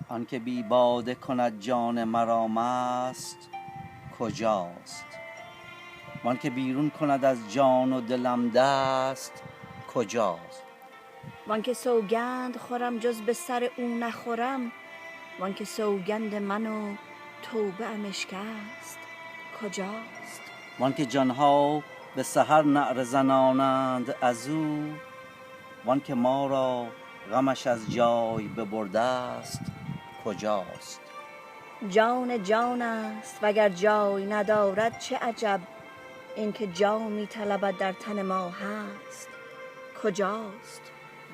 آنکه بی باده کند جان مرا مست کجاست؟ وانکه بیرون کند از جان و دلم دست کجاست؟ وانکه سوگند خورم جز به سر او نخورم، وانکه سوگند من و توبه ام اشکست کجاست؟ وانکه جانها به سحر نعره زنانند ازو، وانکه ما را غمش از جای ببرده است کجاست؟ جان جان است وگر جای ندارد چه عجب، اینکه جامی طلبد در تن ما هست کجاست؟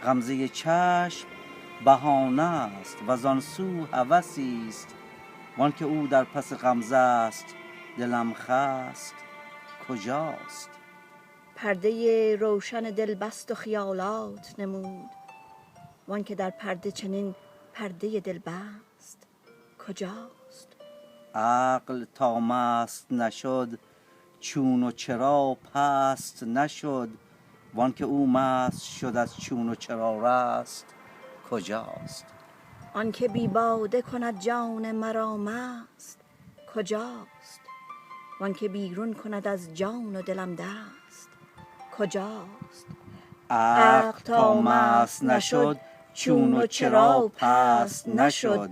غمزه چشم بهانه است وزان سو هوسی است، وانکه او در پس غمزه است دلم خست کجاست؟ پرده روشن دل بست و خیالات نمود، وانکه در پرده چنین پرده دل بست کجاست؟ عقل تا مست نشد چون و چرا پست نشد، وانکه او مست شد از چون و چرا رست کجاست؟ آنکه بی باده کند جان مرا مست کجاست؟ وانکه بیرون کند از جان و دلم دست کجاست؟ عقل تا مست نشد چون و چرا پست نشد،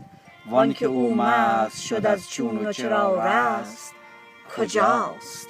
وانکه او مست شد از چون و چرا رست کجاست؟